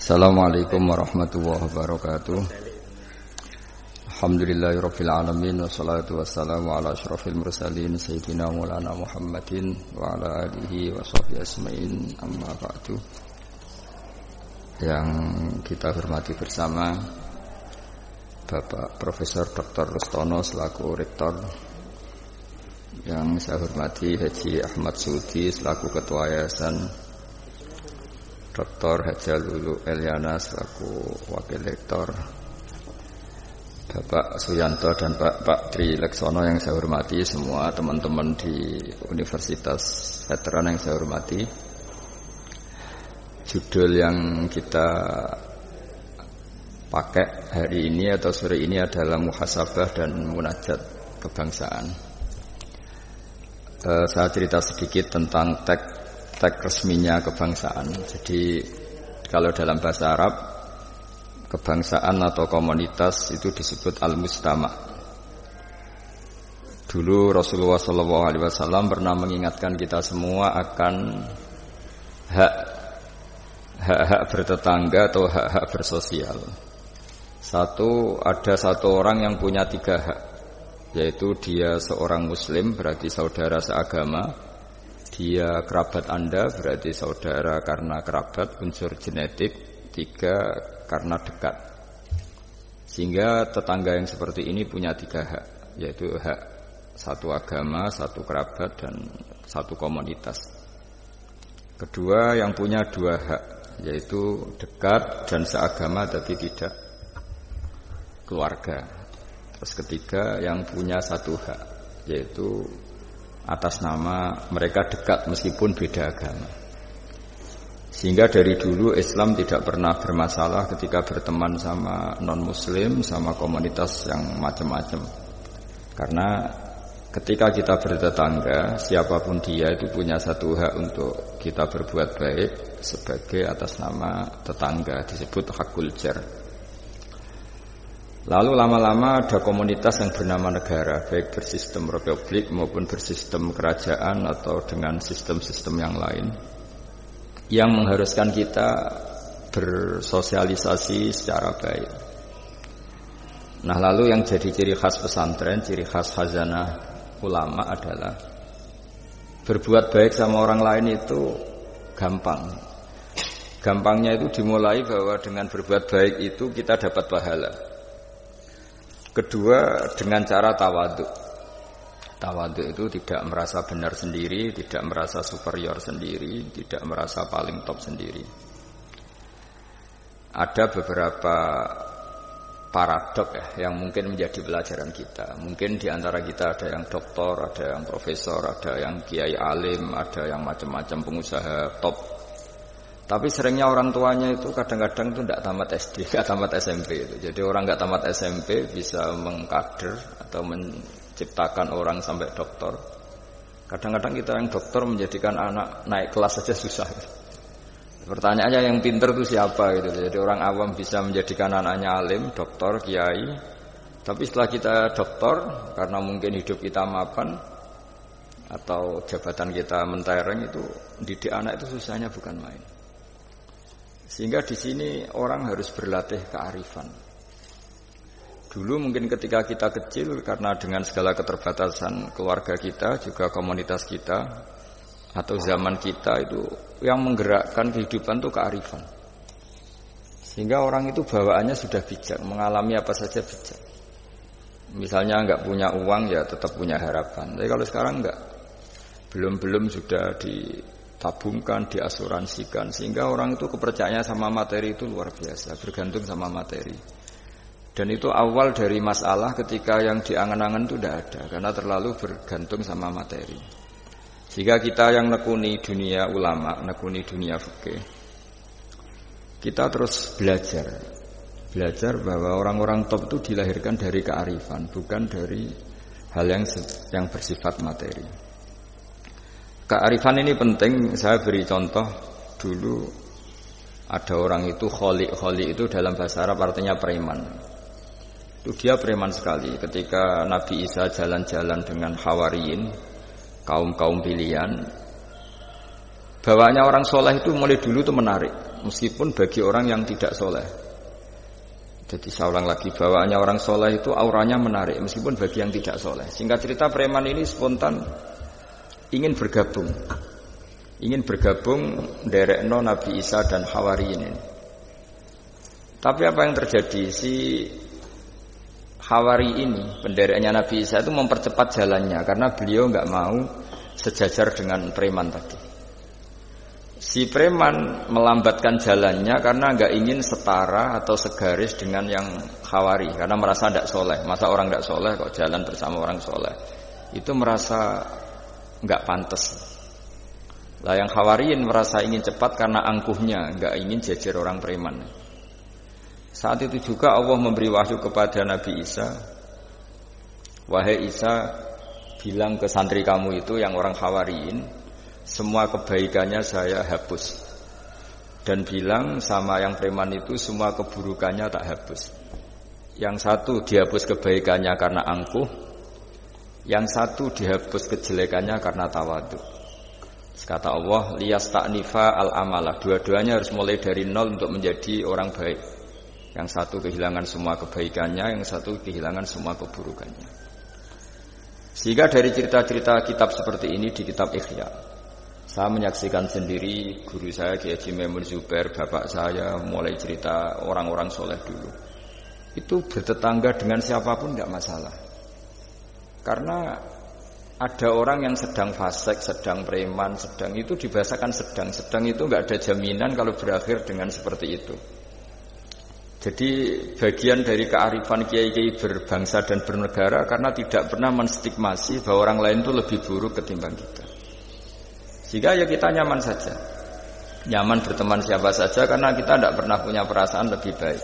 Assalamualaikum warahmatullahi wabarakatuh. Alhamdulillahirabbil alamin wassalatu wassalamu ala asyrofil mursalin sayyidina maulana Muhammadin wa ala alihi wa sahbihi ajmain, amma ba'du. Yang kita hormati bersama Bapak Profesor Dr. Rustono selaku rektor, yang saya hormati Haji Ahmad Sudi selaku ketua yayasan, Dr. Haja Lulu Eliana selaku wakil rektor, Bapak Suyanto dan Pak Tri Leksono yang saya hormati, semua teman-teman di Universitas Veteran yang saya hormati. Judul yang kita pakai hari ini atau sore ini adalah muhasabah dan munajat kebangsaan. Saya cerita sedikit tentang teks resminya kebangsaan. Jadi kalau dalam bahasa Arab, kebangsaan atau komunitas itu disebut al-mustama'. Dulu Rasulullah SAW pernah mengingatkan kita semua akan hak-hak bertetangga atau hak-hak bersosial. Ada satu orang yang punya 3 hak, yaitu dia seorang muslim, berarti saudara seagama. Dia kerabat Anda, berarti saudara karena kerabat, unsur genetik. 3, karena dekat. Sehingga tetangga yang seperti ini punya 3 hak, yaitu hak satu agama, satu kerabat, dan satu komunitas. Kedua, yang punya 2 hak, yaitu dekat dan seagama tapi tidak keluarga. Terus ketiga, yang punya 1 hak, yaitu atas nama mereka dekat meskipun beda agama. Sehingga dari dulu Islam tidak pernah bermasalah ketika berteman sama non-muslim, sama komunitas yang macam-macam. Karena ketika kita bertetangga, siapapun dia itu punya 1 hak untuk kita berbuat baik sebagai atas nama tetangga, disebut hakul jar. Lalu lama-lama ada komunitas yang bernama negara, baik bersistem republik maupun bersistem kerajaan atau dengan sistem-sistem yang lain, yang mengharuskan kita bersosialisasi secara baik. Nah, lalu yang jadi ciri khas pesantren, ciri khas khazanah ulama adalah berbuat baik sama orang lain itu gampang. Gampangnya itu dimulai bahwa dengan berbuat baik itu kita dapat pahala. Kedua, dengan cara tawaduk. Tawaduk itu tidak merasa benar sendiri, tidak merasa superior sendiri, tidak merasa paling top sendiri. Ada beberapa paradok yang mungkin menjadi pelajaran kita. Mungkin di antara kita ada yang doktor, ada yang profesor, ada yang kiai alim, ada yang macam-macam pengusaha top. Tapi seringnya orang tuanya itu kadang-kadang itu tidak tamat SD, tidak tamat SMP itu. Jadi orang tidak tamat SMP bisa mengkader atau menciptakan orang sampai doktor. Kadang-kadang kita yang doktor menjadikan anak naik kelas saja susah. Pertanyaannya yang pinter itu siapa gitu. Jadi orang awam bisa menjadikan anaknya alim, doktor, kiai. Tapi setelah kita doktor, karena mungkin hidup kita mapan atau jabatan kita mentereng, itu didik anak itu susahnya bukan main. Sehingga di sini orang harus berlatih kearifan. Dulu mungkin ketika kita kecil, karena dengan segala keterbatasan keluarga kita, juga komunitas kita, atau zaman kita itu, yang menggerakkan kehidupan itu kearifan. Sehingga orang itu bawaannya sudah bijak, mengalami apa saja bijak. Misalnya enggak punya uang, ya tetap punya harapan. Tapi kalau sekarang enggak, belum sudah ditabungkan, diasuransikan, sehingga orang itu kepercayaannya sama materi itu luar biasa, bergantung sama materi. Dan itu awal dari masalah ketika yang diangan-angan itu tidak ada, karena terlalu bergantung sama materi. Jika kita yang nekuni dunia ulama, nekuni dunia fikih, kita terus belajar bahwa orang-orang top itu dilahirkan dari kearifan, bukan dari hal yang bersifat materi. Kearifan ini penting. Saya beri contoh dulu, ada orang itu kholi itu dalam bahasa Arab artinya preman. Itu dia preman sekali. Ketika Nabi Isa jalan-jalan dengan Hawariyin, kaum pilihan, bawaannya orang soleh itu mulai dulu itu menarik. meskipun bagi orang yang tidak soleh. Jadi saya ulang lagi, bawaannya orang soleh itu auranya menarik meskipun bagi yang tidak soleh. Singkat cerita, preman ini spontan ingin bergabung derekno Nabi Isa dan Hawariyin ini. Tapi apa yang terjadi? Si Hawari ini, pendereknya Nabi Isa itu mempercepat jalannya karena beliau nggak mau sejajar dengan preman tadi. Si preman melambatkan jalannya karena nggak ingin setara atau segaris dengan yang Hawari, karena merasa tidak soleh. Masa orang tidak soleh kok jalan bersama orang soleh? Itu merasa nggak pantas. Lah yang Hawariin merasa ingin cepat karena angkuhnya, nggak ingin jejer orang preman. Saat itu juga Allah memberi wahyu kepada Nabi Isa, wahai Isa, bilang ke santri kamu itu yang orang Hawariin, semua kebaikannya saya hapus, dan bilang sama yang preman itu semua keburukannya tak hapus. Yang satu dihapus kebaikannya karena angkuh, yang satu dihapus kejelekannya karena tawadhu. Kata Allah, liyas ta'nifa al-amalah, dua-duanya harus mulai dari nol untuk menjadi orang baik. Yang satu kehilangan semua kebaikannya, yang satu kehilangan semua keburukannya. Sehingga dari cerita-cerita kitab seperti ini di kitab Ihya, saya menyaksikan sendiri guru saya Kiai Haji Maimun Zubair, bapak saya mulai cerita orang-orang soleh dulu. Itu bertetangga dengan siapapun tidak masalah. Karena ada orang yang sedang fasik, sedang preman, sedang itu dibahasakan sedang. Sedang itu nggak ada jaminan kalau berakhir dengan seperti itu. Jadi bagian dari kearifan kiai-kiai berbangsa dan bernegara karena tidak pernah menstigmasi bahwa orang lain itu lebih buruk ketimbang kita. Sehingga ya kita nyaman saja, nyaman berteman siapa saja karena kita tidak pernah punya perasaan lebih baik.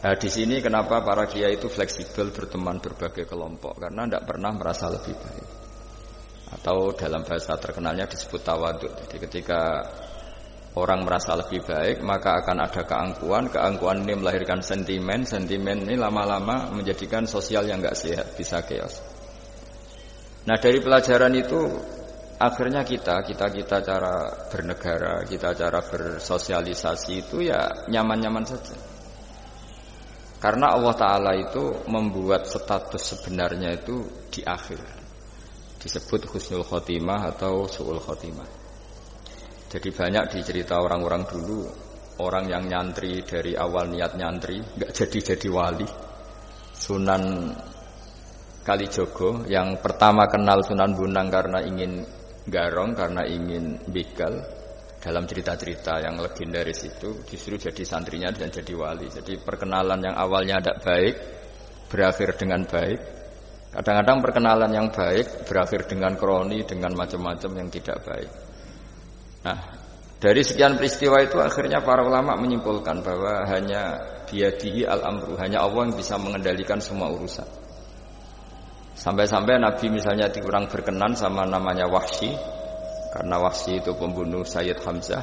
Nah di sini kenapa para kiai itu fleksibel berteman berbagai kelompok, karena tidak pernah merasa lebih baik. Atau dalam bahasa terkenalnya disebut tawadhu. Jadi ketika orang merasa lebih baik, maka akan ada keangkuhan. Keangkuhan ini melahirkan sentimen. Sentimen ini lama-lama menjadikan sosial yang nggak sehat, bisa chaos. Nah dari pelajaran itu akhirnya kita cara bernegara, kita cara bersosialisasi itu ya nyaman-nyaman saja. Karena Allah Ta'ala itu membuat status sebenarnya itu di akhir, disebut husnul khotimah atau su'ul khotimah. Jadi banyak dicerita orang-orang dulu, orang yang nyantri dari awal niat nyantri nggak jadi wali. Sunan Kalijogo yang pertama kenal Sunan Bonang karena ingin garong, karena ingin begal, dalam cerita-cerita yang legendaris itu justru jadi santrinya dan jadi wali. Jadi perkenalan yang awalnya tidak baik berakhir dengan baik. Kadang-kadang perkenalan yang baik berakhir dengan kroni, dengan macam-macam yang tidak baik. Nah, dari sekian peristiwa itu akhirnya para ulama menyimpulkan bahwa hanya biyadihi al-amru, hanya Allah yang bisa mengendalikan semua urusan. Sampai-sampai Nabi misalnya kurang berkenan sama namanya Wahsy, karena Wahsy itu pembunuh Sayyid Hamzah,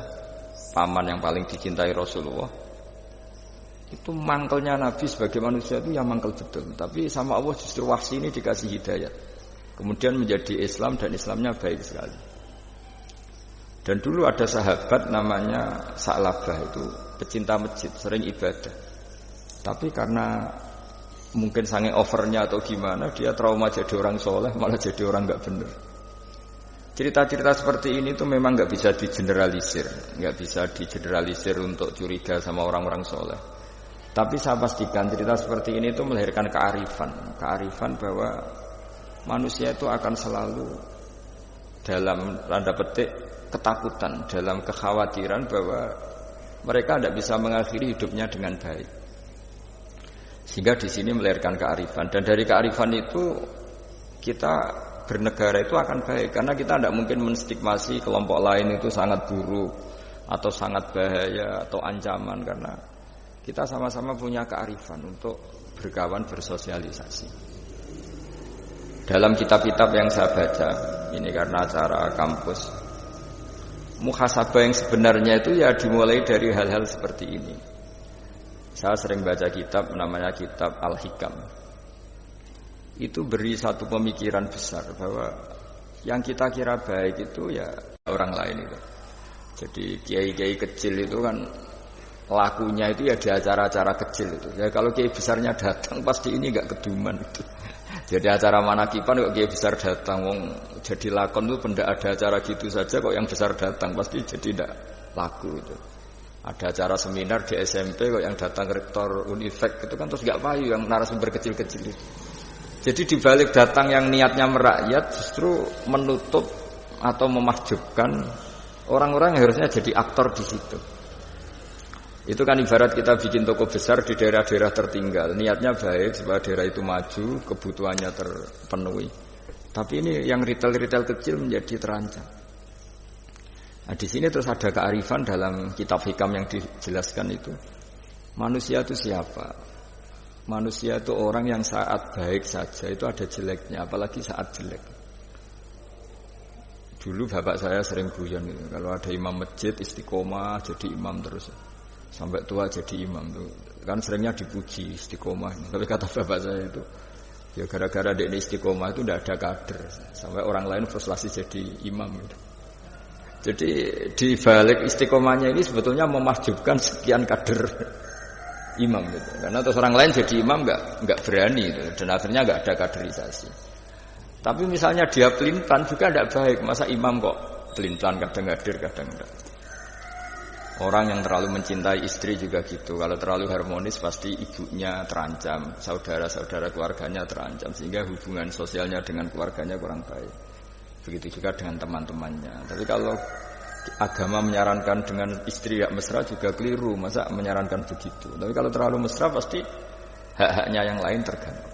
paman yang paling dicintai Rasulullah. Itu mangkelnya Nabi sebagai manusia itu yang mangkel betul. Tapi sama Allah justru Wahsy ini dikasih hidayah, kemudian menjadi Islam dan Islamnya baik sekali. Dan dulu ada sahabat namanya Sa'labah, itu pecinta masjid, sering ibadah. Tapi karena mungkin saking overnya atau gimana, dia trauma jadi orang soleh, malah jadi orang nggak benar. Cerita-cerita seperti ini tuh memang nggak bisa digeneralisir, nggak bisa digeneralisir untuk curiga sama orang-orang soleh. Tapi saya pastikan cerita seperti ini tuh melahirkan kearifan bahwa manusia itu akan selalu dalam tanda petik ketakutan, dalam kekhawatiran bahwa mereka tidak bisa mengakhiri hidupnya dengan baik. Sehingga di sini melahirkan kearifan, dan dari kearifan itu kita bernegara itu akan baik, karena kita tidak mungkin menstigmasi kelompok lain itu sangat buruk atau sangat bahaya atau ancaman, karena kita sama-sama punya kearifan untuk berkawan, bersosialisasi. Dalam kitab-kitab yang saya baca, ini karena acara kampus, muhasabah yang sebenarnya itu ya dimulai dari hal-hal seperti ini. Saya sering baca kitab namanya kitab Al-Hikam. Itu beri satu pemikiran besar bahwa yang kita kira baik itu ya orang lain itu. Jadi kiai-kiai kecil itu kan lakunya itu ya di acara-acara kecil itu. Ya kalau kiai besarnya datang pasti ini enggak keduman itu. Jadi acara manakipan kok kiai besar datang, wong jadi lakon itu benda ada acara gitu saja kok yang besar datang pasti jadi tidak laku itu. Ada acara seminar di SMP kok yang datang rektor Unifek itu kan terus enggak payu yang narasumber kecil-kecil itu. Jadi dibalik datang yang niatnya merakyat justru menutup atau memahjubkan orang-orang yang harusnya jadi aktor di situ. Itu kan ibarat kita bikin toko besar di daerah-daerah tertinggal. Niatnya baik supaya daerah itu maju, kebutuhannya terpenuhi. Tapi ini yang retail-retail kecil menjadi terancam. Nah, di sini terus ada kearifan dalam kitab hikam yang dijelaskan itu. Manusia itu siapa? Manusia itu orang yang saat baik saja itu ada jeleknya, apalagi saat jelek. Dulu bapak saya sering guyon gitu. Kalau ada imam masjid istiqomah jadi imam terus. Sampai tua jadi imam tuh. Kan seringnya dipuji istiqomah. Tapi kata bapak saya itu ya gara-gara dia istiqomah itu tidak ada kader. Sampai orang lain frustasi jadi imam gitu. Jadi di balik istiqomahnya ini sebetulnya memahjubkan sekian kader imam gitu. Karena terus orang lain jadi imam enggak berani gitu. Dan akhirnya enggak ada kaderisasi. Tapi misalnya dia pelintan juga tidak baik. Masa imam kok pelintan kadang hadir kadang enggak. Orang yang terlalu mencintai istri juga gitu. Kalau terlalu harmonis pasti ibunya terancam, saudara-saudara keluarganya terancam, sehingga hubungan sosialnya dengan keluarganya kurang baik. Begitu juga dengan teman-temannya. Tapi kalau agama menyarankan dengan istri yang mesra juga keliru. Masa menyarankan begitu? Tapi kalau terlalu mesra pasti hak-haknya yang lain terganggu.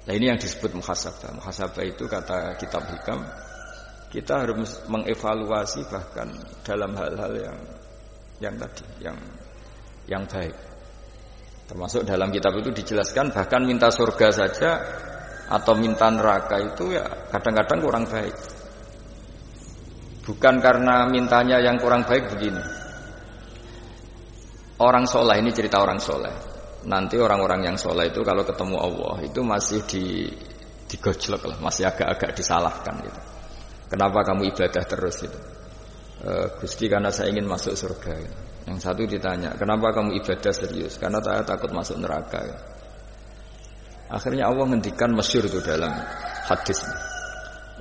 Nah ini yang disebut muhasabah. Muhasabah itu kata kitab hikam, kita harus mengevaluasi bahkan dalam hal-hal yang tadi, yang baik. Termasuk dalam kitab itu dijelaskan bahkan minta surga saja atau minta neraka itu ya kadang-kadang kurang baik. Bukan karena mintanya yang kurang baik begini. Orang soleh, ini cerita orang soleh. Nanti orang-orang yang soleh itu kalau ketemu Allah itu masih digojlok lah, masih agak-agak disalahkan gitu. Kenapa kamu ibadah terus gitu? Gusti karena saya ingin masuk surga gitu. Yang satu ditanya, kenapa kamu ibadah serius? Karena saya takut masuk neraka gitu. Akhirnya Allah ngendikan masyhur itu dalam hadis.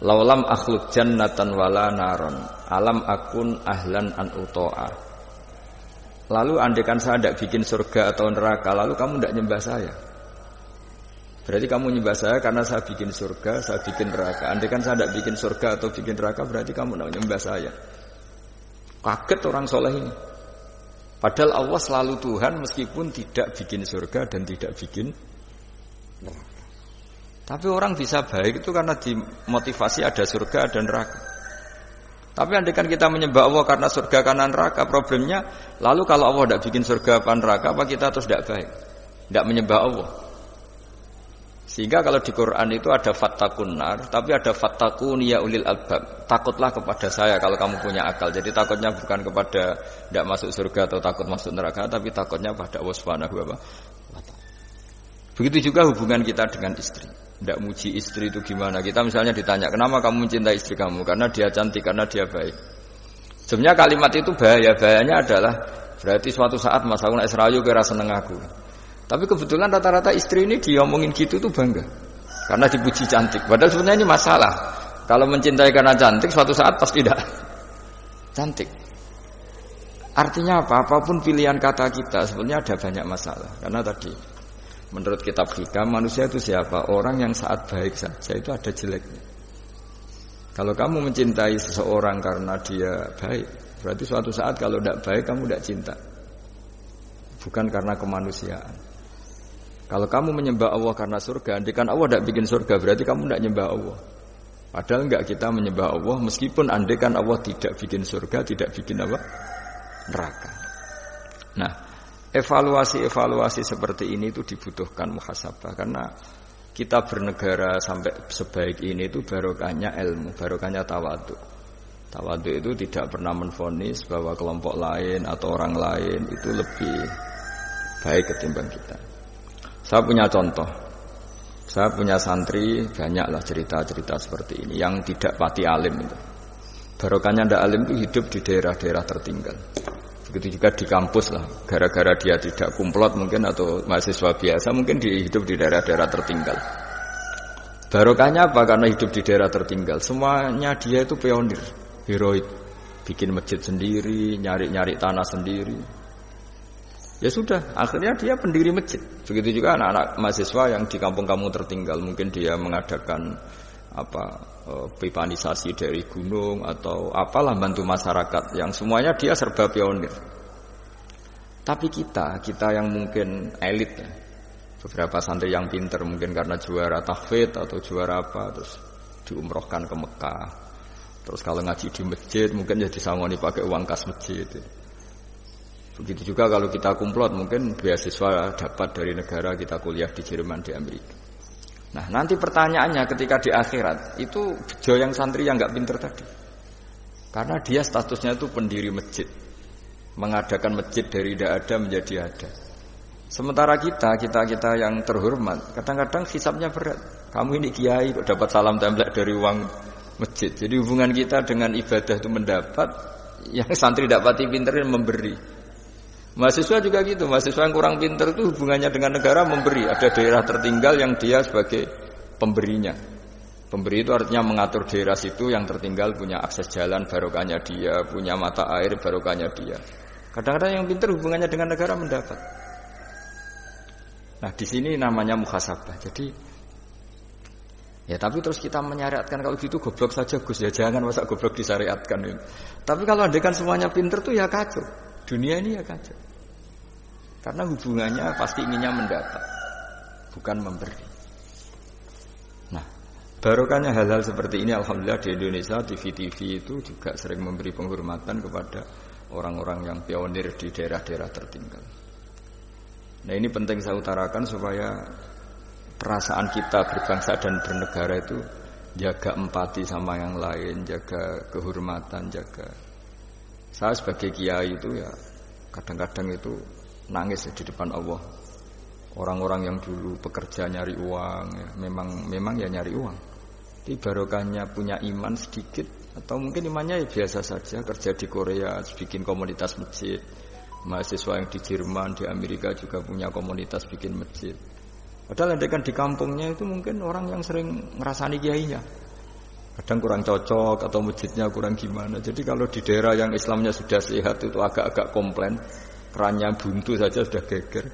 Laulam akhluk jannatan wala naron alam akun ahlan an uto'a. Lalu andaikan saya tidak bikin surga atau neraka, lalu kamu tidak nyembah saya. Berarti kamu nyembah saya karena saya bikin surga, saya bikin neraka. Andaikan saya tidak bikin surga atau bikin neraka, berarti kamu tidak nyembah saya. Kaget orang soleh ini. Padahal Allah selalu Tuhan meskipun tidak bikin surga dan tidak bikin neraka. Tapi orang bisa baik itu karena dimotivasi ada surga dan neraka. Tapi andaikan kita menyembah Allah karena surga karena neraka, problemnya lalu kalau Allah tidak bikin surga apa neraka, apa kita terus tidak baik, tidak menyembah Allah. Sehingga kalau di Quran itu ada fattakun nar, tapi ada fattakun ya ulil albab. Takutlah kepada saya kalau kamu punya akal. Jadi takutnya bukan kepada tidak masuk surga atau takut masuk neraka, tapi takutnya pada Allah Subhanahu wa ta'ala. Begitu juga hubungan kita dengan istri. Tidak muji istri itu gimana? Kita misalnya ditanya, kenapa kamu mencintai istri kamu? Karena dia cantik, karena dia baik. Sebenarnya kalimat itu bahaya. Bahayanya adalah berarti suatu saat Mas aku nak serayu kira seneng aku. Tapi kebetulan rata-rata istri ini diomongin gitu tuh bangga. Karena dipuji cantik. Padahal sebenarnya ini masalah. Kalau mencintai karena cantik, suatu saat pasti tidak cantik. Artinya apa? Apapun pilihan kata kita, sebenarnya ada banyak masalah. Karena tadi, menurut kitab hikam, manusia itu siapa? Orang yang saat baik saja itu ada jeleknya. Kalau kamu mencintai seseorang karena dia baik, berarti suatu saat kalau tidak baik, kamu tidak cinta. Bukan karena kemanusiaan. Kalau kamu menyembah Allah karena surga, andaikan Allah tidak bikin surga, berarti kamu tidak menyembah Allah. Padahal enggak, kita menyembah Allah meskipun andaikan Allah tidak bikin surga, tidak bikin apa? Neraka. Nah, evaluasi-evaluasi seperti ini itu dibutuhkan muhasabah, karena kita bernegara sampai sebaik ini itu barokahnya ilmu, barokahnya tawadhu. Tawadhu itu tidak pernah menvonis bahwa kelompok lain atau orang lain itu lebih baik ketimbang kita. Saya punya contoh. Saya punya santri, banyaklah cerita-cerita seperti ini yang tidak pati alim itu. Barokahnya ndak alim itu hidup di daerah-daerah tertinggal. Begitu juga di kampus lah. Gara-gara dia tidak kumplot mungkin atau mahasiswa biasa mungkin hidup di daerah-daerah tertinggal. Barokahnya apa? Karena hidup di daerah tertinggal. Semuanya dia itu pionir, heroik. Bikin masjid sendiri, nyari-nyari tanah sendiri. Ya sudah, akhirnya dia pendiri masjid. Begitu juga anak-anak mahasiswa yang di kampung-kampung tertinggal. Mungkin dia mengadakan pipanisasi dari gunung atau apalah bantu masyarakat yang semuanya dia serba pionir. Tapi kita yang mungkin elit ya, beberapa santri yang pinter mungkin karena juara tahfidz atau juara apa terus diumrohkan ke Mekah. Terus kalau ngaji di masjid mungkin ya disangoni pakai uang kas masjid. Begitu juga kalau kita kumplot mungkin beasiswa dapat dari negara kita kuliah di Jerman, di Amerika. Nah nanti pertanyaannya ketika di akhirat itu bejo yang santri yang nggak pinter tadi, karena dia statusnya itu pendiri masjid, mengadakan masjid dari tidak ada menjadi ada. Sementara kita yang terhormat kadang-kadang hisabnya berat. Kamu ini kiai kok dapat salam template dari uang masjid. Jadi hubungan kita dengan ibadah itu mendapat, yang santri dapati pinter memberi. Mahasiswa juga gitu, mahasiswa yang kurang pintar itu hubungannya dengan negara memberi. Ada daerah tertinggal yang dia sebagai pemberinya. Pemberi itu artinya mengatur daerah situ yang tertinggal punya akses jalan barokahnya dia, punya mata air barokahnya dia. Kadang-kadang yang pintar hubungannya dengan negara mendapat. Nah di sini namanya muhasabah. Jadi ya tapi terus kita menyariatkan kalau gitu goblok saja Gus ya, jangan masa goblok disyariatkan ini. Tapi kalau andekan semuanya pintar tuh ya kacau. Dunia ini ya kacau. Karena hubungannya pasti inginnya mendapat, bukan memberi. Nah, barokahnya hal-hal seperti ini alhamdulillah di Indonesia TV itu juga sering memberi penghormatan kepada orang-orang yang pionir di daerah-daerah tertinggal. Nah, ini penting saya utarakan supaya perasaan kita berbangsa dan bernegara itu jaga empati sama yang lain, jaga kehormatan, jaga. Saya sebagai kiai itu ya kadang-kadang itu nangis di depan Allah. Orang-orang yang dulu bekerja nyari uang ya, memang ya nyari uang. Tapi barokahnya punya iman sedikit atau mungkin imannya ya biasa saja, kerja di Korea bikin komunitas masjid. Mahasiswa yang di Jerman, di Amerika juga punya komunitas bikin masjid. Padahal andekan di kampungnya itu mungkin orang yang sering ngerasani kiainya. Kadang kurang cocok atau masjidnya kurang gimana. Jadi kalau di daerah yang Islamnya sudah sehat itu agak-agak komplain, kerannya buntu saja sudah geger.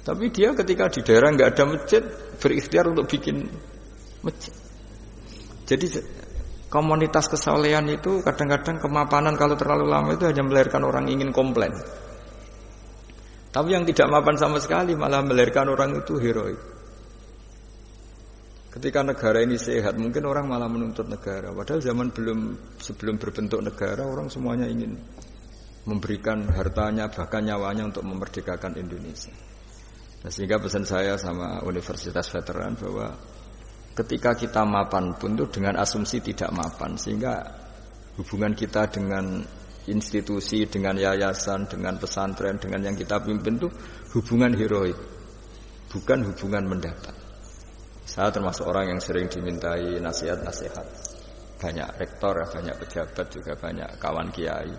Tapi dia ketika di daerah nggak ada masjid berikhtiar untuk bikin masjid. Jadi komunitas kesolehan itu kadang-kadang kemapanan kalau terlalu lama itu hanya melahirkan orang ingin komplain. Tapi yang tidak mapan sama sekali malah melahirkan orang itu heroik. Ketika negara ini sehat, mungkin orang malah menuntut negara. Padahal sebelum berbentuk negara, orang semuanya ingin memberikan hartanya, bahkan nyawanya untuk memerdekakan Indonesia. Nah, sehingga pesan saya sama Universitas Veteran bahwa ketika kita mapan pun itu dengan asumsi tidak mapan, sehingga hubungan kita dengan institusi, dengan yayasan, dengan pesantren, dengan yang kita pimpin itu hubungan heroik, bukan hubungan mendapat. Saya termasuk orang yang sering dimintai nasihat-nasihat. Banyak rektor, banyak pejabat, juga banyak kawan kiai.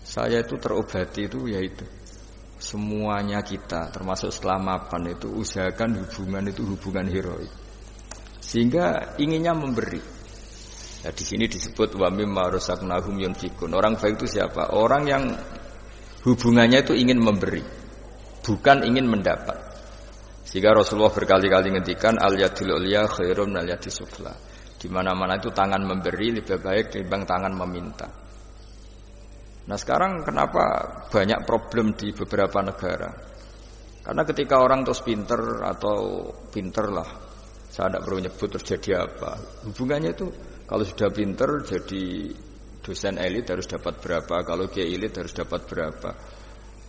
Saya itu terobati itu yaitu semuanya kita, termasuk setelah mapan itu usahakan hubungan itu hubungan heroik. Sehingga inginnya memberi. Nah, di sini disebut wa mimma razaqnahum yunfikun. Orang baik itu siapa? Orang yang hubungannya itu ingin memberi, bukan ingin mendapat. Sehingga Rasulullah berkali-kali ngendikan al-yadul ulya khairum minal yadis sufla. Di mana-mana itu tangan memberi lebih baik dibanding tangan meminta. Nah, sekarang kenapa banyak problem di beberapa negara? Karena ketika orang terus pinter atau pinter lah, saya tidak perlu nyebut terjadi apa. Hubungannya itu kalau sudah pinter jadi dosen elit harus dapat berapa, kalau kiai elit harus dapat berapa.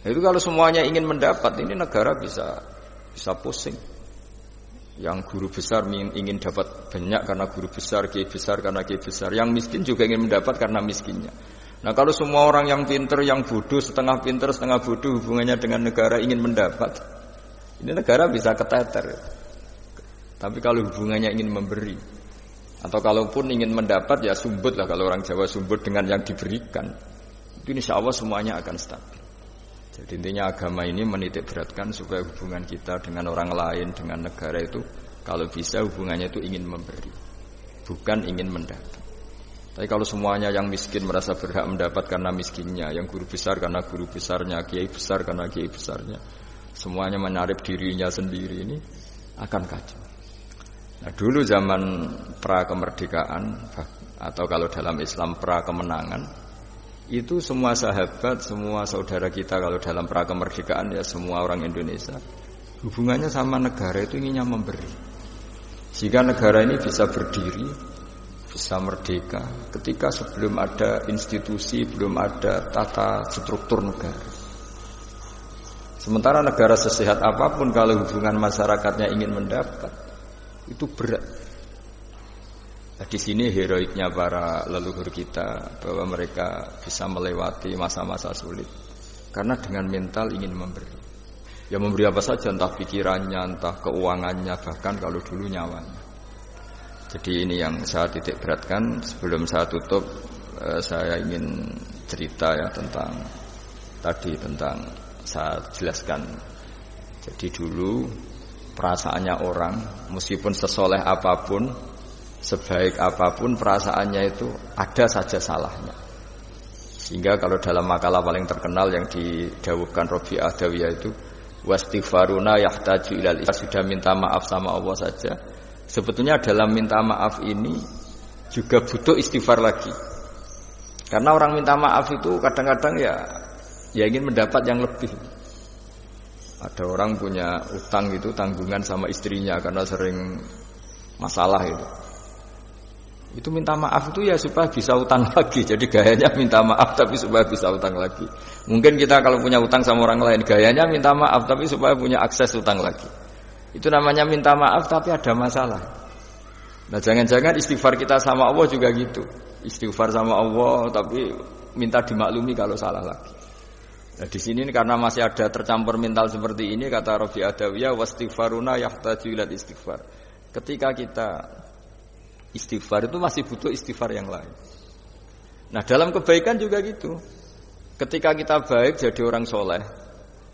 Nah, itu kalau semuanya ingin mendapat, ini negara bisa pusing. Yang guru besar ingin dapat banyak karena guru besar, kiai besar karena kiai besar. Yang miskin juga ingin mendapat karena miskinnya. Nah, kalau semua orang yang pinter, yang bodoh, setengah pinter, setengah bodoh hubungannya dengan negara ingin mendapat, ini negara bisa keteter. Tapi kalau hubungannya ingin memberi, Atau kalaupun ingin mendapat ya sumbut lah, kalau orang Jawa sumbut dengan yang diberikan. Itu insya Allah semuanya akan stabil. Jadi intinya agama ini menitik beratkan supaya hubungan kita dengan orang lain, dengan negara itu kalau bisa hubungannya itu ingin memberi, bukan ingin mendapat. Tapi kalau semuanya yang miskin merasa berhak mendapat karena miskinnya, yang guru besar karena guru besarnya, kiai besar karena kiai besarnya, semuanya menarik dirinya sendiri, ini akan kacau. Nah dulu zaman pra kemerdekaan atau kalau dalam Islam pra kemenangan, itu semua sahabat, semua saudara kita kalau dalam pra kemerdekaan ya semua orang Indonesia hubungannya sama negara itu inginnya memberi, sehingga negara ini bisa berdiri, bisa merdeka ketika sebelum ada institusi, belum ada tata struktur negara. Sementara negara sesehat apapun kalau hubungan masyarakatnya ingin mendapat itu berat. Nah, di sini heroiknya para leluhur kita bahwa mereka bisa melewati masa-masa sulit karena dengan mental ingin memberi. Ya memberi apa saja, entah pikirannya, entah keuangannya, bahkan kalau dulu nyawanya. Jadi ini yang saya titik beratkan. Sebelum saya tutup, saya ingin cerita ya tentang saya jelaskan. Jadi dulu perasaannya orang, meskipun sesoleh apapun, sebaik apapun, perasaannya itu ada saja salahnya. Sehingga kalau dalam makalah paling terkenal yang didawuhkan Rabi Adawiyah itu, wastighfaruna yahtaju ilal istighfar, sudah minta maaf sama Allah saja. Sebetulnya dalam minta maaf ini juga butuh istighfar lagi. Karena orang minta maaf itu kadang-kadang ya ingin mendapat yang lebih. Ada orang punya utang itu tanggungan sama istrinya karena sering masalah itu. Itu minta maaf itu ya supaya bisa utang lagi. Jadi gayanya minta maaf tapi supaya bisa utang lagi. Mungkin kita kalau punya utang sama orang lain, gayanya minta maaf tapi supaya punya akses utang lagi. Itu namanya minta maaf tapi ada masalah. Nah jangan-jangan istighfar kita sama Allah juga gitu. Istighfar sama Allah tapi minta dimaklumi kalau salah lagi. Nah di sini karena masih ada tercampur mental seperti ini, kata Rabi Adawiyah, wastighfaruna yahtaju ila istighfar. Ketika kita istighfar itu masih butuh istighfar yang lain. Nah dalam kebaikan juga gitu. Ketika kita baik jadi orang soleh,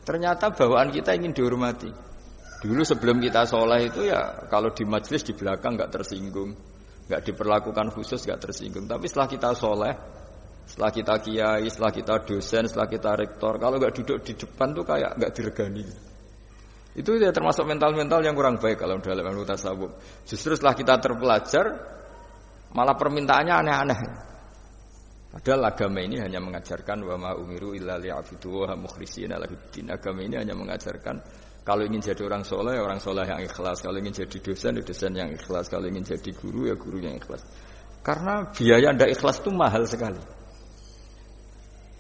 ternyata bawaan kita ingin dihormati. Dulu sebelum kita soleh itu ya kalau di majelis di belakang nggak tersinggung, nggak diperlakukan khusus, nggak tersinggung. Tapi setelah kita soleh, setelah kita kiai, setelah kita dosen, setelah kita rektor, kalau nggak duduk di depan tuh kayak nggak diregani. Itu ya termasuk mental-mental yang kurang baik kalau dalam ilmu tasawuf. Justru setelah kita terpelajar, malah permintaannya aneh-aneh. Padahal agama ini hanya mengajarkan wa ma umiru illa liya'budu wa mukhlishina lahuddin. Agama ini hanya mengajarkan kalau ingin jadi orang soleh yang ikhlas. Kalau ingin jadi dosen yang ikhlas. Kalau ingin jadi guru ya guru yang ikhlas. Karena biaya ndak ikhlas itu mahal sekali.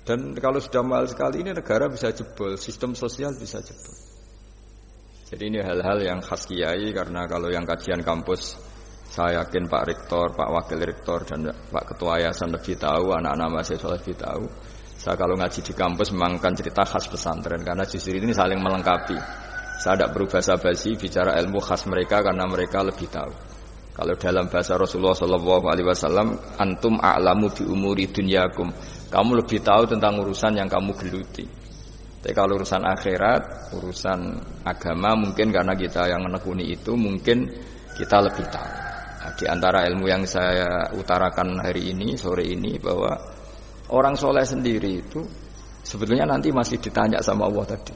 Dan kalau sudah mahal sekali ini negara bisa jebol, sistem sosial bisa jebol. Jadi ini hal-hal yang khas kiai, karena kalau yang kajian kampus saya yakin Pak Rektor, Pak Wakil Rektor dan Pak Ketua Yayasan lebih tahu, anak-anak mahasiswa lebih tahu. Saya kalau ngaji di kampus memang kan cerita khas pesantren karena justru ini saling melengkapi. Saya tidak perlu basa-basi bicara ilmu khas mereka karena mereka lebih tahu. Kalau dalam bahasa Rasulullah SAW, antum a'lamu bi umuri dunyakum. Kamu lebih tahu tentang urusan yang kamu geluti. Tapi kalau urusan akhirat, urusan agama mungkin karena kita yang menekuni itu mungkin kita lebih tahu. Nah, di antara ilmu yang saya utarakan hari ini, sore ini, bahwa orang soleh sendiri itu sebetulnya nanti masih ditanya sama Allah tadi.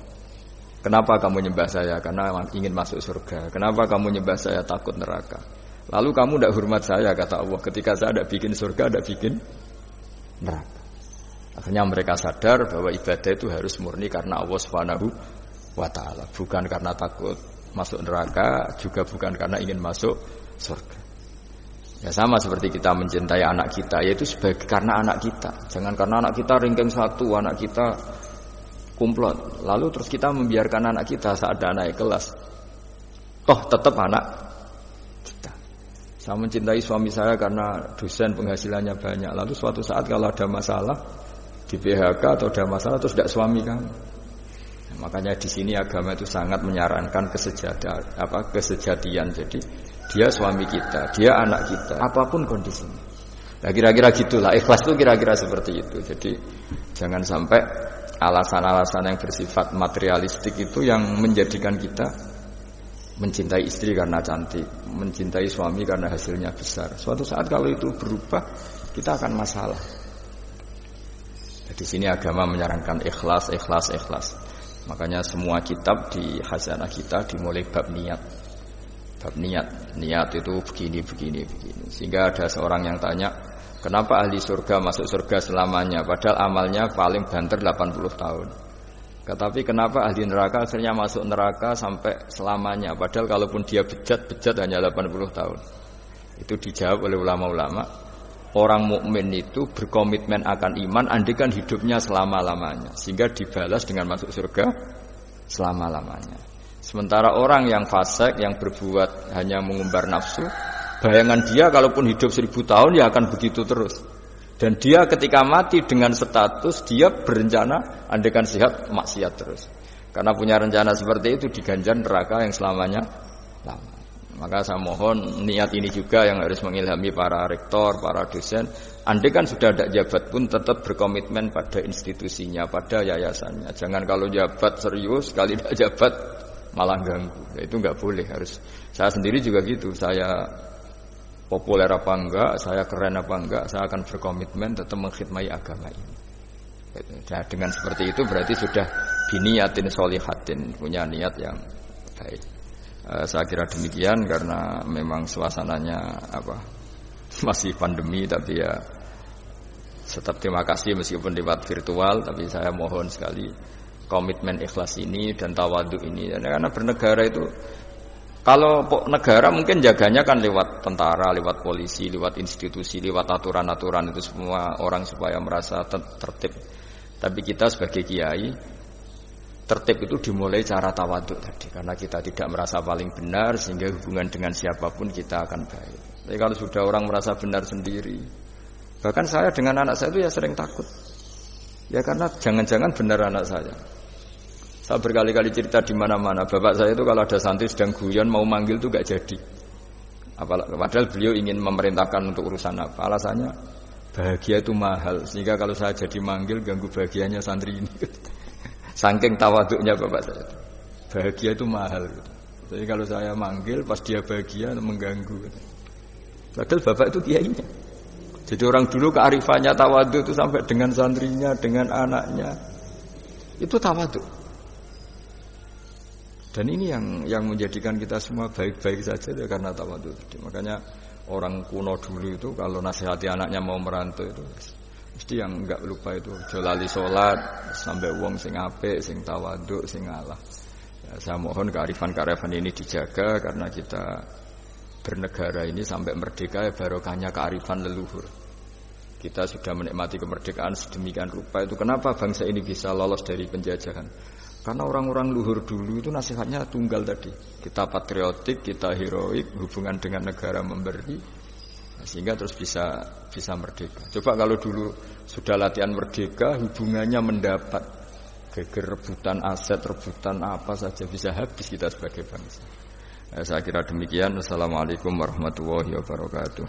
Kenapa kamu nyembah saya? Karena ingin masuk surga. Kenapa kamu nyembah saya? Takut neraka. Lalu kamu tidak hormat saya, kata Allah. Ketika saya tidak bikin surga, tidak bikin neraka. Akhirnya mereka sadar bahwa ibadah itu harus murni karena Allah Subhanahu wa ta'ala. Bukan karena takut masuk neraka, juga bukan karena ingin masuk surga. Ya sama seperti kita mencintai anak kita, yaitu sebagai karena anak kita. Jangan karena anak kita ringkeng satu, anak kita kumplot. Lalu terus kita membiarkan anak kita saat ada naik kelas. Toh tetap anak kita. Saya mencintai suami saya karena dosen penghasilannya banyak. Lalu suatu saat kalau ada masalah di PHK atau ada masalah terus tidak suami kamu. Nah, makanya di sini agama itu sangat menyarankan kesejatian. Jadi dia suami kita, dia anak kita, apapun kondisinya. Nah, kira-kira gitulah, ikhlas itu kira-kira seperti itu. Jadi jangan sampai alasan-alasan yang bersifat materialistik itu yang menjadikan kita mencintai istri karena cantik, mencintai suami karena hasilnya besar. Suatu saat kalau itu berubah, kita akan masalah. Di sini agama menyarankan ikhlas, ikhlas, ikhlas. Makanya semua kitab di khazanah kita dimulai bab niat. Bab niat, niat itu begini. Sehingga ada seorang yang tanya, kenapa ahli surga masuk surga selamanya, padahal amalnya paling banter 80 tahun. Tetapi kenapa ahli neraka akhirnya masuk neraka sampai selamanya, padahal kalaupun dia bejat hanya 80 tahun. Itu dijawab oleh ulama-ulama. Orang mukmin itu berkomitmen akan iman andaikan hidupnya selama-lamanya, sehingga dibalas dengan masuk surga selama-lamanya. Sementara orang yang fasik, yang berbuat hanya mengumbar nafsu, bayangan dia kalaupun hidup 1000 tahun ya akan begitu terus. Dan dia ketika mati dengan status dia berencana andaikan sehat maksiat terus. Karena punya rencana seperti itu diganjar neraka yang selamanya lama. Maka saya mohon niat ini juga yang harus mengilhami para rektor, para dosen. Andaikan sudah tidak jabat pun tetap berkomitmen pada institusinya, pada yayasannya. Jangan kalau jabat serius, sekali tidak jabat malah ganggu. Itu enggak boleh. Harus. Saya sendiri juga gitu. Saya populer apa enggak, saya keren apa enggak, saya akan berkomitmen tetap mengkhidmati agama ini. Nah, dengan seperti itu berarti sudah biniyatin sholihatin, punya niat yang baik. Saya kira demikian karena memang suasananya masih pandemi, tapi ya tetap terima kasih meskipun lewat virtual, tapi saya mohon sekali komitmen ikhlas ini dan tawadhu ini. Karena bernegara itu, kalau negara mungkin jaganya kan lewat tentara, lewat polisi, lewat institusi, lewat aturan-aturan itu semua orang supaya merasa tertib. Tapi kita sebagai kiai, tertib itu dimulai cara tawadhu tadi, karena kita tidak merasa paling benar sehingga hubungan dengan siapapun kita akan baik. Tapi kalau sudah orang merasa benar sendiri, bahkan saya dengan anak saya itu ya sering takut. Ya karena jangan-jangan benar anak saya. Saya berkali-kali cerita di mana-mana, bapak saya itu kalau ada santri sedang guyon mau manggil itu gak jadi. Padahal beliau ingin memerintahkan untuk urusan apa? Alasannya bahagia itu mahal, sehingga kalau saya jadi manggil ganggu bahagianya santri ini. Saking tawaduknya bapak saya, bahagia itu mahal. Jadi kalau saya manggil pas dia bahagia mengganggu. Padahal bapak itu kiainya. Jadi orang dulu kearifannya tawaduk itu sampai dengan santrinya, dengan anaknya, itu tawaduk. Dan ini yang menjadikan kita semua baik-baik saja ya karena tawadhu. Makanya orang kuno dulu itu kalau nasihati anaknya mau merantau itu mesti yang enggak lupa itu jolali salat sampai wong sing apik, sing tawadhu, sing ngalah. Ya, saya mohon kearifan-kearifan ini dijaga karena kita bernegara ini sampai merdeka ya barokahnya kearifan leluhur. Kita sudah menikmati kemerdekaan sedemikian rupa itu kenapa bangsa ini bisa lolos dari penjajahan? Karena orang-orang luhur dulu itu nasihatnya tunggal tadi. Kita patriotik, kita heroik, hubungan dengan negara memberi, sehingga terus bisa merdeka. Coba kalau dulu sudah latihan merdeka, hubungannya mendapat geger rebutan aset, rebutan apa saja bisa habis kita sebagai bangsa. Saya kira demikian. Wassalamualaikum warahmatullahi wabarakatuh.